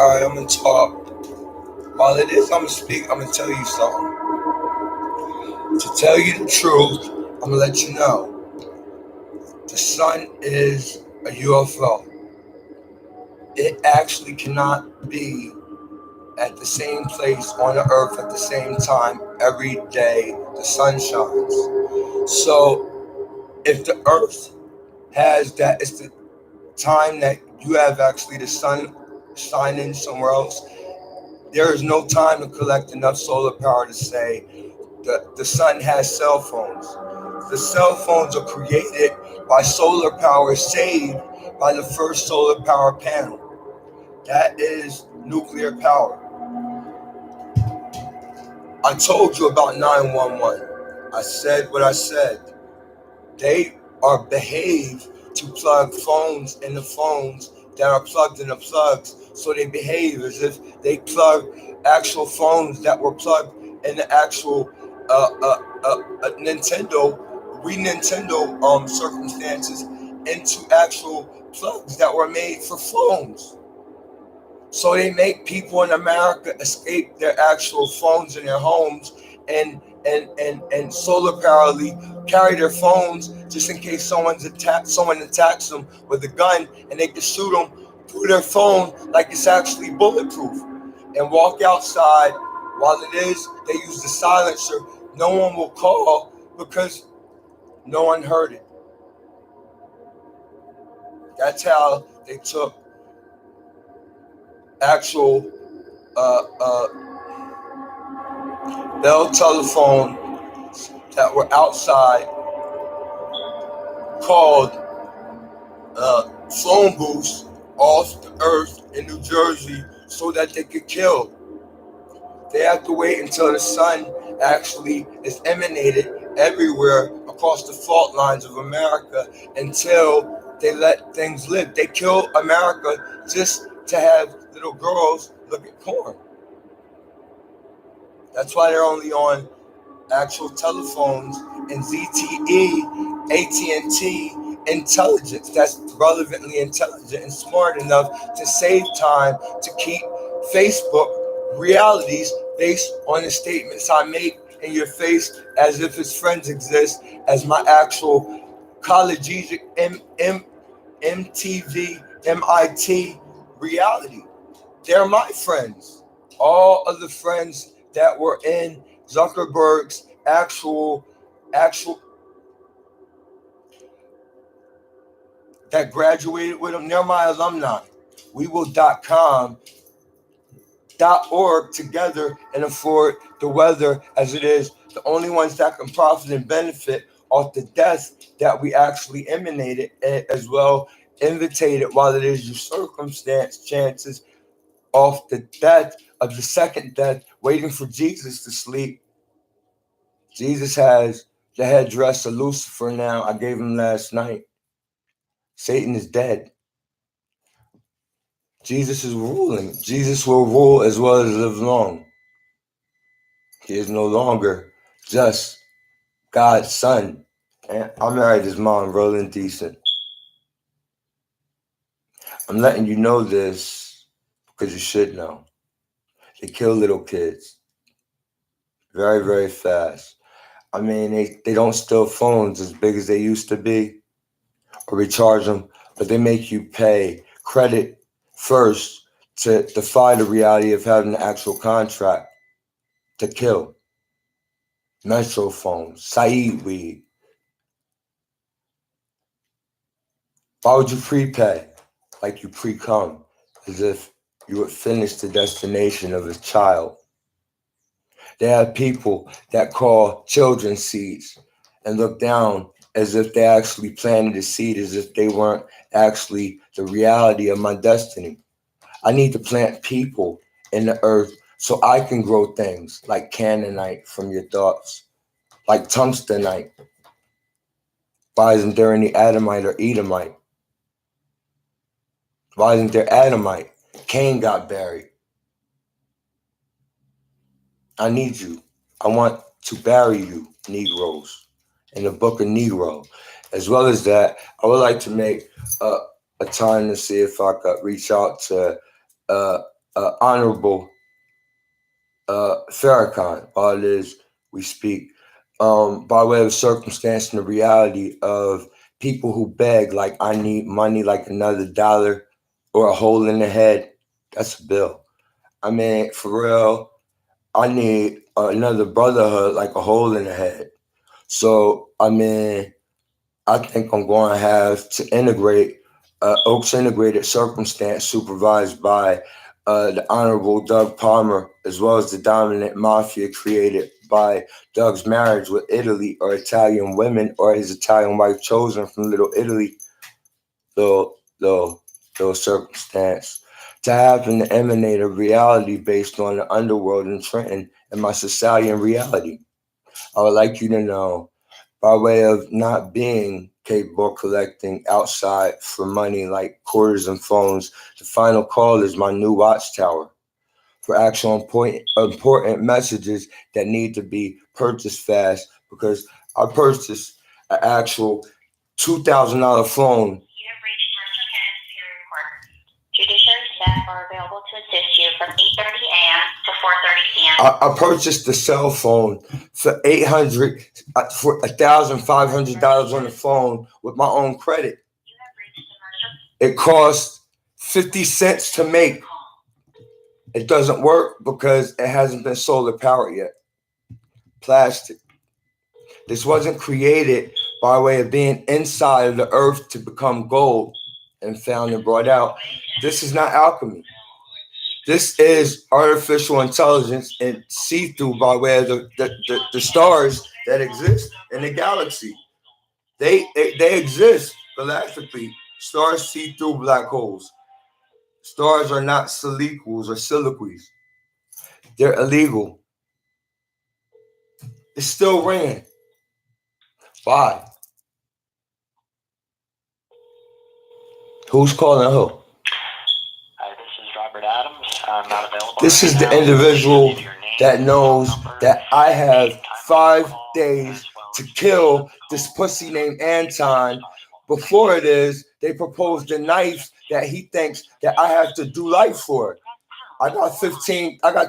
Alright, I'm gonna talk. While it is, I'm gonna speak. I'm gonna tell you something. To tell you the truth, I'm gonna let you know. The sun is a UFO. It actually cannot be at the same place on the earth at the same time every day the sun shines. So if the earth has that, it's the time that you have actually the sun shining somewhere else. There is no time to collect enough solar power to say the sun has cell phones. The cell phones are created by solar power saved by the first solar power panel. That is nuclear power. I told you about 911. I said what I said. They are behaved to plug phones in the phones that are plugged in the plugs. So they behave as if they plug actual phones that were plugged in the actual Nintendo, circumstances into actual plugs that were made for phones. So they make people in America escape their actual phones in their homes and solar powerly carry their phones just in case someone attacks them with a gun and they can shoot them through their phone like it's actually bulletproof and walk outside. While it is, they use the silencer. No one will call because no one heard it. That's how they took actual bell telephones that were outside called phone booths off the earth in New Jersey so that they could kill. They have to wait until the sun actually is emanated everywhere across the fault lines of America until they let things live. They kill America just to have little girls look at porn. That's why they're only on actual telephones and ZTE, AT&T intelligence that's relevantly intelligent and smart enough to save time to keep Facebook realities based on the statements I make in your face as if its friends exist as my actual collegiate MTV, MIT reality. They're my friends. All of the friends that were in Zuckerberg's actual that graduated with him, they're my alumni. We will.com .org together and afford the weather as it is. The only ones that can profit and benefit off the death that we actually emanated as well, invitated while it is your circumstance chances off the death of the second death, waiting for Jesus to sleep. Jesus has the headdress of Lucifer now. I gave him last night. Satan is dead. Jesus is ruling. Jesus will rule as well as live long. He is no longer just God's son. And I married his mom, real decent. I'm letting you know this because you should know. They kill little kids very, very fast. I mean, they don't steal phones as big as they used to be or recharge them, but they make you pay credit first to defy the reality of having an actual contract to kill. Metro phones, Saeed weed. Why would you prepay like you pre-cum as if you would finish the destination of a child? They have people that call children seeds and look down as if they actually planted a seed, as if they weren't actually the reality of my destiny. I need to plant people in the earth so I can grow things like Canaanite from your thoughts, like tungstenite. Why isn't there any Adamite or Edomite? Why isn't there Adamite? Cain got buried. I need you. I want to bury you, Negroes, in the book of Negro. As well as that, I would like to make a time to see if I could reach out to Honorable Farrakhan, while it is we speak, by way of circumstance and the reality of people who beg, like, I need money like another dollar or a hole in the head. That's a bill. I mean, for real, I need another brotherhood like a hole in the head. So, I mean, I think I'm going to have to integrate Oaks Integrated Circumstance, supervised by the Honorable Doug Palmer, as well as the dominant mafia created by Doug's marriage with Italy or Italian women or his Italian wife chosen from Little Italy, little circumstance. To happen to emanate a reality based on the underworld in Trenton and my Sicilian reality. I would like you to know, by way of not being capable of collecting outside for money like quarters and phones, the final call is my new watchtower for actual important messages that need to be purchased fast, because I purchased an actual $2,000 phone. You have reached Mercer County Superior Court. Judiciary staff are available to assist you from 8:30 a.m. to 4:30 p.m. I purchased the cell phone for for $1,500 on the phone with my own credit. You have reached the Mercer. It cost 50 cents to make. It doesn't work because it hasn't been solar powered yet. Plastic. This wasn't created by way of being inside of the earth to become gold and found and brought out. This is not alchemy. This is artificial intelligence and see-through by way of the stars that exist in the galaxy. They exist galactically. Stars see through black holes. Stars are not soliquels or soliloquies. They're illegal. It's still ringing. Why? Who's calling who? Hi, this is Robert Adams. I'm not available. This is the individual that knows that I have 5 days to kill this pussy named Anton. Before it is, they proposed a knife that he thinks that I have to do life for. I got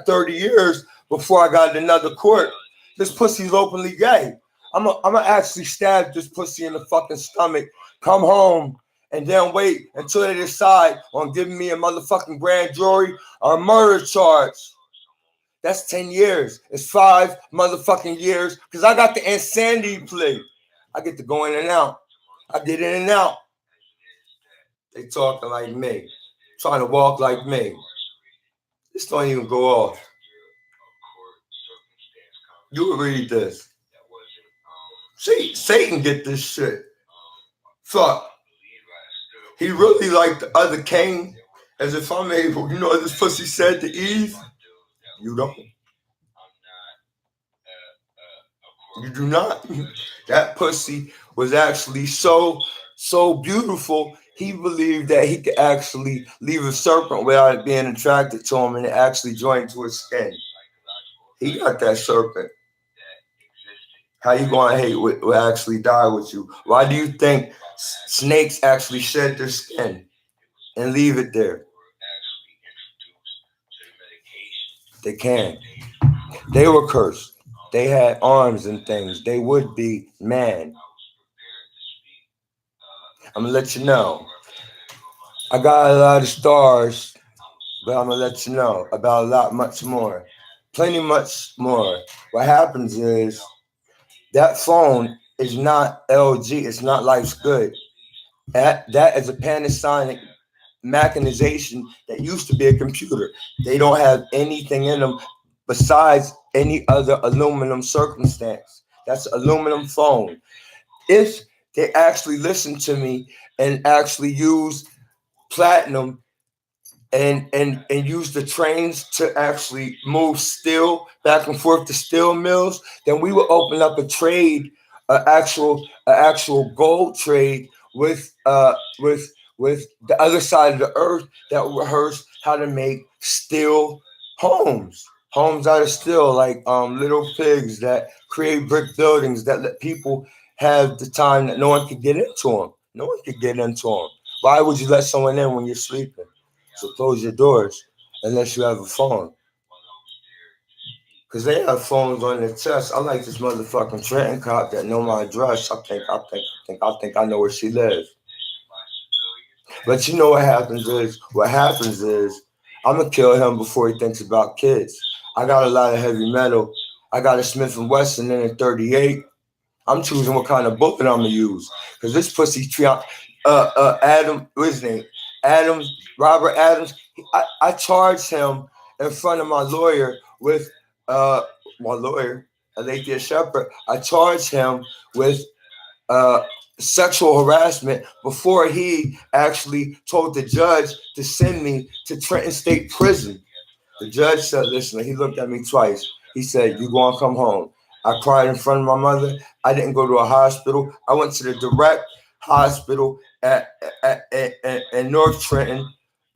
30 years before I got another court. This pussy's openly gay. I'm gonna actually stab this pussy in the fucking stomach, come home, and then wait until they decide on giving me a motherfucking grand jury or a murder charge. That's 10 years. It's 5 motherfucking years because I got the insanity plea. I get to go in and out. I get in and out. They talking like me, trying to walk like me. This don't even go off. You read this. See, Satan get this shit. Fuck. He really like the other king, as if I'm able. You know what this pussy said to Eve? You don't. You do not. That pussy was actually so beautiful. He believed that he could actually leave a serpent without it being attracted to him, and it actually joined to his skin. He got that serpent. How you gonna hate what will actually die with you? Why do you think snakes actually shed their skin and leave it there? They can. They were cursed. They had arms and things. They would be man. I'm gonna let you know. I got a lot of stars, but I'm gonna let you know about a lot much more. Plenty much more. What happens is that phone is not LG, it's not Life's Good. That is a Panasonic mechanization that used to be a computer. They don't have anything in them besides any other aluminum circumstance. That's an aluminum phone. If they actually listen to me and actually use platinum and use the trains to actually move steel back and forth to steel mills, then we will open up a trade, actual gold trade with the other side of the earth that will rehearse how to make steel homes out of steel, like little pigs that create brick buildings that let people have the time that no one could get into them. Why would you let someone in when you're sleeping? So close your doors unless you have a phone. Because they have phones on their chest. I like this motherfucking Trenton cop that know my address. I think I know where she lives. But you know what happens is, I'm gonna kill him before he thinks about kids. I got a lot of heavy metal. I got a Smith and Wesson in a 38. I'm choosing what kind of bullet I'm gonna use. Cause this pussy Adam, what's his name? Adams, Robert Adams. I charged him in front of my lawyer with Alethea Shepherd. I charged him with uh, sexual harassment before he actually told the judge to send me to Trenton State Prison. The judge said, listen, he looked at me twice. He said, you going to come home. I cried in front of my mother. I didn't go to a hospital. I went to the direct hospital at North Trenton,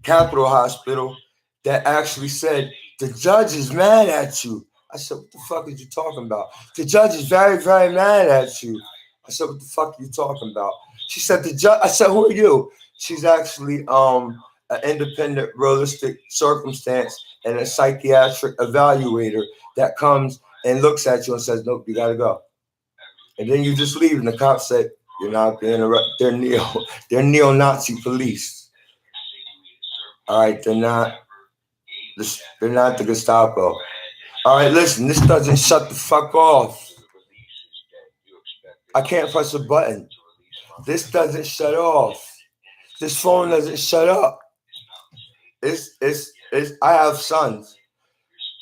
Capital Hospital, that actually said, the judge is mad at you. I said, what the fuck are you talking about? The judge is very, very mad at you. I said, what the fuck are you talking about? She said, the judge. I said, who are you? She's actually an independent, realistic circumstance and a psychiatric evaluator that comes and looks at you and says, nope, you gotta go. And then you just leave, and the cops say, you're not being arrested. They're neo-Nazi police. All right, they're not the Gestapo. All right, listen, this doesn't shut the fuck off. I can't press a button. This doesn't shut off. This phone doesn't shut up. I have sons.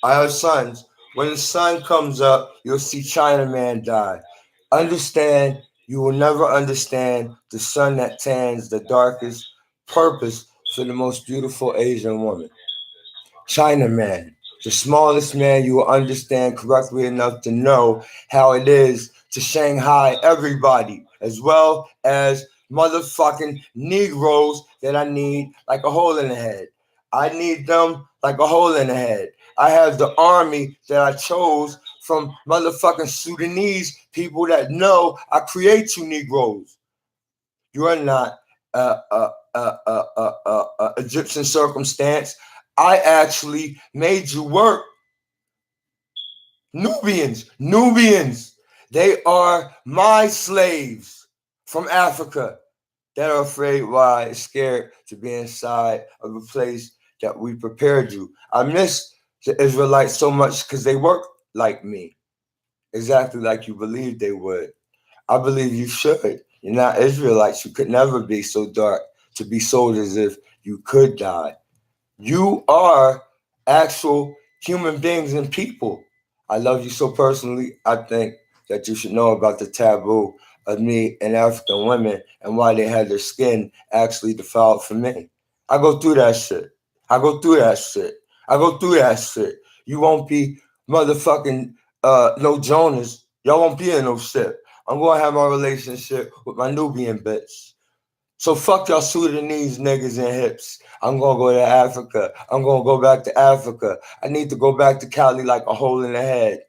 When the sun comes up, you'll see Chinaman die. Understand, you will never understand the sun that tans the darkest purpose for the most beautiful Asian woman. Chinaman, the smallest man you will understand correctly enough to know how it is to Shanghai everybody, as well as motherfucking Negroes that I need like a hole in the head. I need them like a hole in the head. I have the army that I chose from motherfucking Sudanese people that know I create you Negroes. You are not Egyptian circumstance. I actually made you work. Nubians. They are my slaves from Africa that are afraid, why, scared to be inside of a place that we prepared you. I miss the Israelites so much because they work like me, exactly like you believed they would. I believe you should. You're not Israelites. You could never be so dark to be sold as if you could die. You are actual human beings and people. I love you so personally. I think that you should know about the taboo of me and African women and why they had their skin actually defiled for me. I go through that shit. You won't be motherfucking no Jonas. Y'all won't be in no shit. I'm going to have my relationship with my Nubian bitch. So fuck y'all Sudanese niggas and hips. I'm going to go to Africa. I'm going to go back to Africa. I need to go back to Cali like a hole in the head.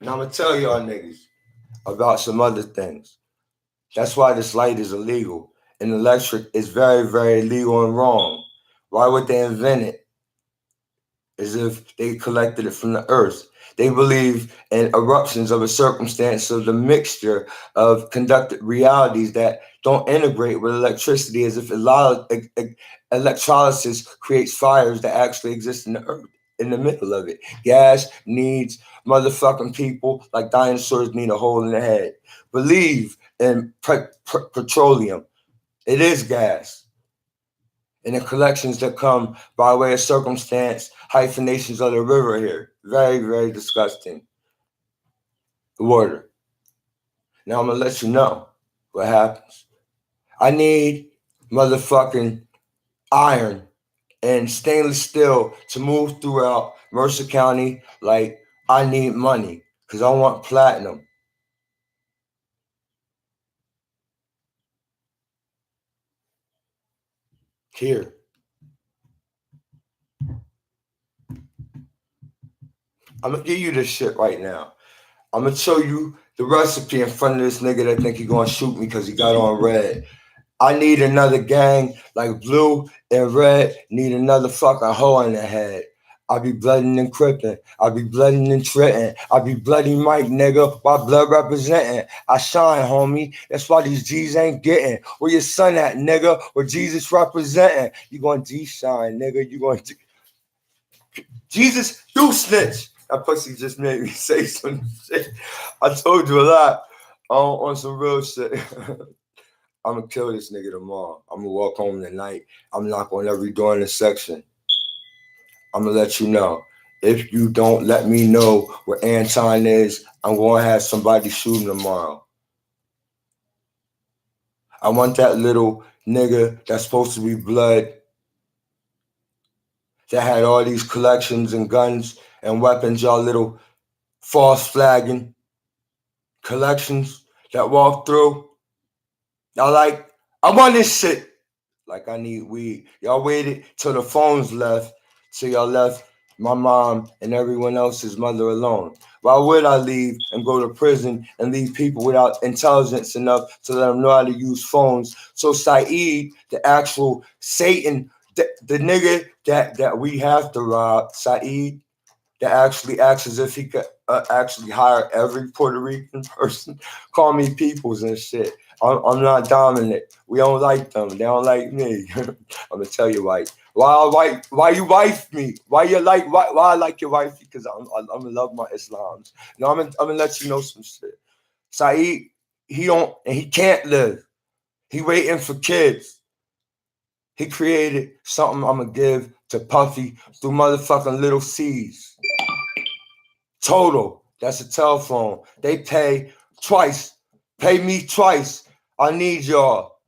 And I'm going to tell y'all niggas about some other things. That's why this light is illegal. And electric is very, very illegal and wrong. Why would they invent it? As if they collected it from the earth. They believe in eruptions of a circumstance of the mixture of conducted realities that don't integrate with electricity, as if electrolysis creates fires that actually exist in the earth, in the middle of it. Gas needs motherfucking people like dinosaurs need a hole in the head. Believe in petroleum. It is gas. And the collections that come by way of circumstance, hyphenations of the river here. Very, very disgusting. The water. Now I'm going to let you know what happens. I need motherfucking iron and stainless steel to move throughout Mercer County like I need money because I want platinum. Here. I'm going to give you this shit right now. I'm going to show you the recipe in front of this nigga that think he going to shoot me because he got on red. I need another gang like blue and red. Need another fucking hole in the head. I be blooding and crippin'. I be blooding and trittin'. I be bloody Mike, nigga. Why blood representing? I shine, homie. That's why these G's ain't getting. Where your son at, nigga? Where Jesus representing? You going G shine, nigga. You going Jesus do snitch. That pussy just made me say some shit. I told you a lot on some real shit. I'm gonna kill this nigga tomorrow. I'm gonna walk home tonight. I'm knock on every door in the section. I'm gonna let you know. If you don't let me know where Anton is, I'm gonna have somebody shoot him tomorrow. I want that little nigga that's supposed to be blood that had all these collections and guns and weapons, y'all little false flagging collections that walk through. I want this shit. Like I need weed. Y'all waited till the phones left, till y'all left my mom and everyone else's mother alone. Why would I leave and go to prison and leave people without intelligence enough to let them know how to use phones? So Saeed, the actual Satan, the nigga that we have to rob, Saeed, that actually acts as if he could actually hire every Puerto Rican person, call me peoples and shit. I'm not dominant. We don't like them. They don't like me. I'm gonna tell you why you wife me? Why I like your wife? Because I'm gonna love my Islams. No, I'm gonna let you know some shit. Saeed, he can't live. He waiting for kids. He created something I'm gonna give to Puffy through motherfucking little C's. Total. That's a telephone. They pay twice. Pay me twice. I need y'all.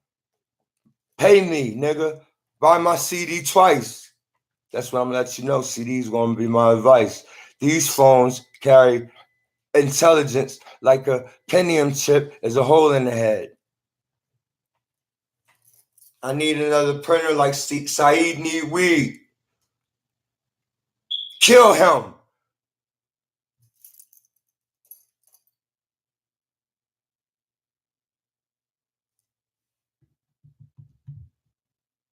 Pay me, nigga. Buy my CD twice. That's what I'm gonna let you know. CD's gonna be my advice. These phones carry intelligence like a Pentium chip is a hole in the head. I need another printer like Saeed need weed. Kill him.